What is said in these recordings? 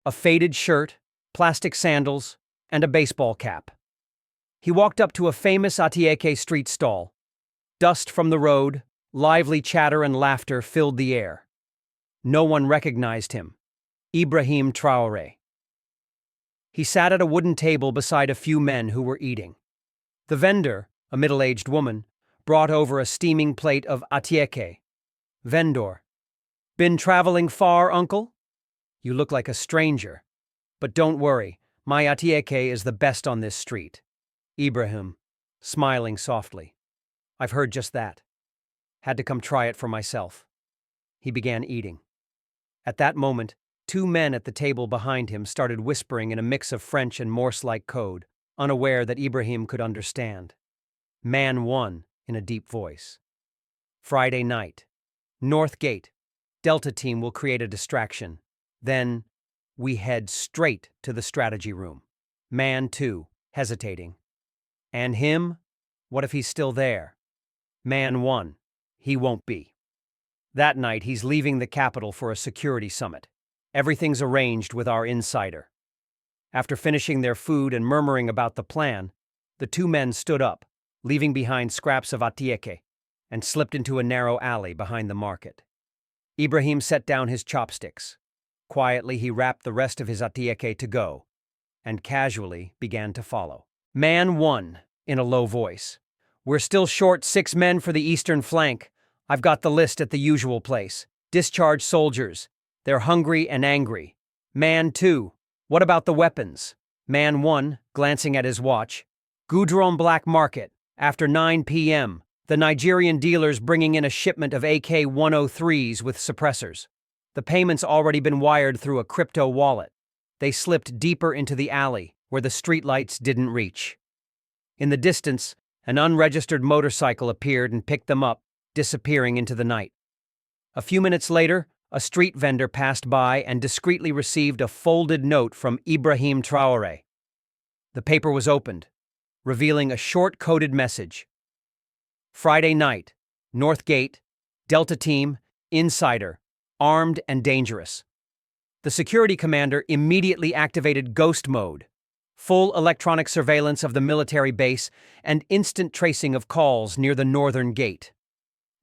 a faded shirt, plastic sandals, and a baseball cap. He walked up to a famous Atieke street stall. Dust from the road, lively chatter and laughter filled the air. No one recognized him. Ibrahim Traoré. He sat at a wooden table beside a few men who were eating. The vendor, a middle-aged woman, brought over a steaming plate of atieke. Vendor. Been traveling far, uncle? You look like a stranger. But don't worry, my atieke is the best on this street. Ibrahim, smiling softly. I've heard just that. Had to come try it for myself. He began eating. At that moment, two men at the table behind him started whispering in a mix of French and Morse-like code, unaware that Ibrahim could understand. Man 1, in a deep voice. Friday night. North Gate. Delta team will create a distraction. Then, we head straight to the strategy room. Man 2, hesitating. And him? What if he's still there? Man 1, he won't be. That night, he's leaving the capital for a security summit. Everything's arranged with our insider. After finishing their food and murmuring about the plan, the two men stood up, leaving behind scraps of atieke, and slipped into a narrow alley behind the market. Ibrahim set down his chopsticks. Quietly, he wrapped the rest of his atieke to go, and casually began to follow. Man 1, in a low voice. We're still short 6 men for the eastern flank. I've got the list at the usual place. Discharged soldiers. They're hungry and angry. Man 2, what about the weapons? Man 1, glancing at his watch. Goudron Black Market, after 9 p.m. The Nigerian dealers bringing in a shipment of AK-103s with suppressors. The payment's already been wired through a crypto wallet. They slipped deeper into the alley, where the streetlights didn't reach. In the distance, an unregistered motorcycle appeared and picked them up, disappearing into the night. A few minutes later, a street vendor passed by and discreetly received a folded note from Ibrahim Traoré. The paper was opened, revealing a short-coded message. Friday night, North Gate, Delta Team, Insider, armed and dangerous. The security commander immediately activated Ghost Mode, full electronic surveillance of the military base and instant tracing of calls near the northern gate.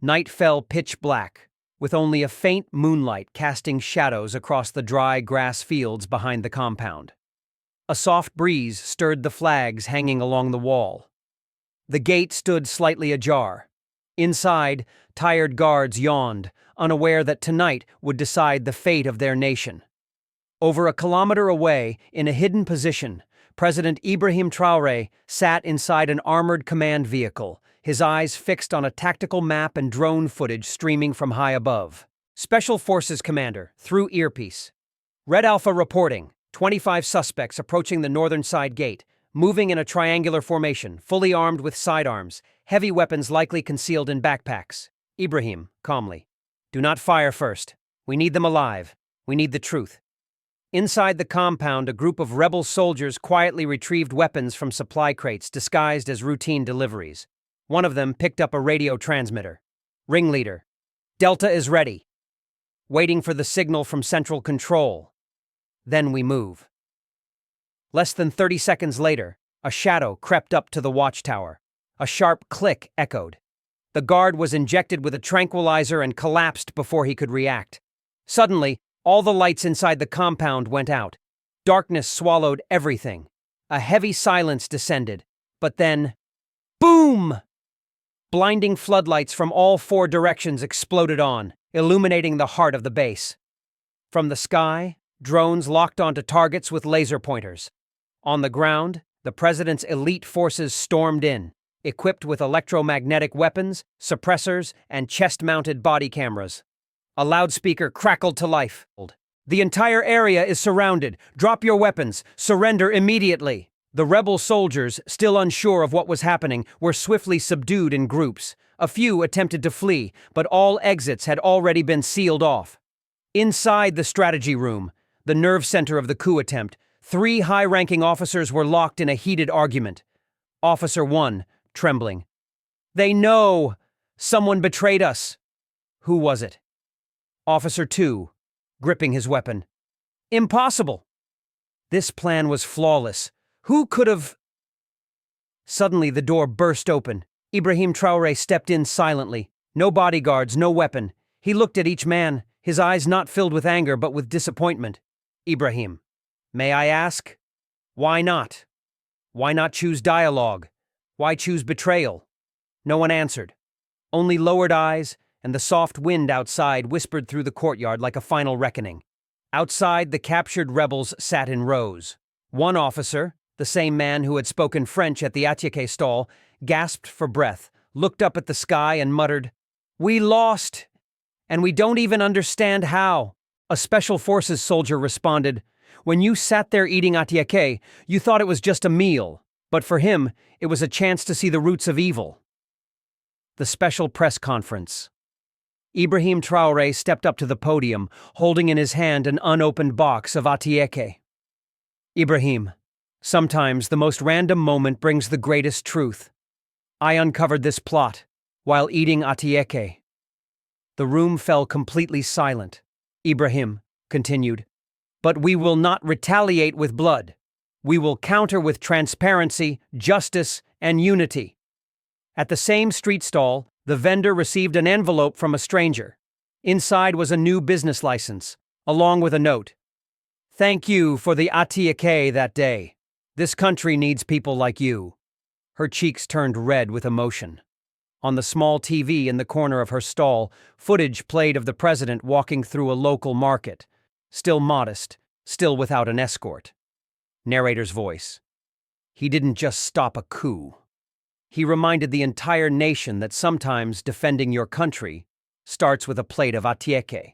Night fell pitch black, with only a faint moonlight casting shadows across the dry grass fields behind the compound. A soft breeze stirred the flags hanging along the wall. The gate stood slightly ajar. Inside, tired guards yawned, unaware that tonight would decide the fate of their nation. Over a kilometer away, in a hidden position, President Ibrahim Traoré sat inside an armored command vehicle, his eyes fixed on a tactical map and drone footage streaming from high above. Special Forces Commander, through earpiece. Red Alpha reporting, 25 suspects approaching the northern side gate, moving in a triangular formation, fully armed with sidearms, heavy weapons likely concealed in backpacks. Ibrahim, calmly. Do not fire first. We need them alive. We need the truth. Inside the compound, a group of rebel soldiers quietly retrieved weapons from supply crates disguised as routine deliveries. One of them picked up a radio transmitter. Ringleader. Delta is ready. Waiting for the signal from Central Control. Then we move. Less than 30 seconds later, a shadow crept up to the watchtower. A sharp click echoed. The guard was injected with a tranquilizer and collapsed before he could react. Suddenly, all the lights inside the compound went out. Darkness swallowed everything. A heavy silence descended. But then, boom! Blinding floodlights from all 4 directions exploded on, illuminating the heart of the base. From the sky, drones locked onto targets with laser pointers. On the ground, the president's elite forces stormed in, equipped with electromagnetic weapons, suppressors, and chest-mounted body cameras. A loudspeaker crackled to life. The entire area is surrounded. Drop your weapons. Surrender immediately. The rebel soldiers, still unsure of what was happening, were swiftly subdued in groups. A few attempted to flee, but all exits had already been sealed off. Inside the strategy room, the nerve center of the coup attempt, 3 high-ranking officers were locked in a heated argument. Officer 1, trembling. They know! Someone betrayed us! Who was it? Officer 2, gripping his weapon. Impossible! This plan was flawless. Who could have... Suddenly, the door burst open. Ibrahim Traoré stepped in silently. No bodyguards, no weapon. He looked at each man, his eyes not filled with anger but with disappointment. Ibrahim, may I ask? Why not? Why not choose dialogue? Why choose betrayal? No one answered. Only lowered eyes, and the soft wind outside whispered through the courtyard like a final reckoning. Outside, the captured rebels sat in rows. One officer, the same man who had spoken French at the anti-coup stall, gasped for breath, looked up at the sky and muttered, "We lost, and we don't even understand how." A Special Forces soldier responded, "When you sat there eating anti-coup, you thought it was just a meal, but for him, it was a chance to see the roots of evil." The special press conference. Ibrahim Traoré stepped up to the podium, holding in his hand an unopened box of anti-coup. Ibrahim, sometimes the most random moment brings the greatest truth. I uncovered this plot while eating anti-coup. The room fell completely silent. Ibrahim continued, "But we will not retaliate with blood. We will counter with transparency, justice, and unity." At the same street stall, the vendor received an envelope from a stranger. Inside was a new business license, along with a note. "Thank you for the anti-coup that day. This country needs people like you." Her cheeks turned red with emotion. On the small TV in the corner of her stall, footage played of the president walking through a local market, still modest, still without an escort. Narrator's voice. He didn't just stop a coup. He reminded the entire nation that sometimes defending your country starts with a plate of anti-coup.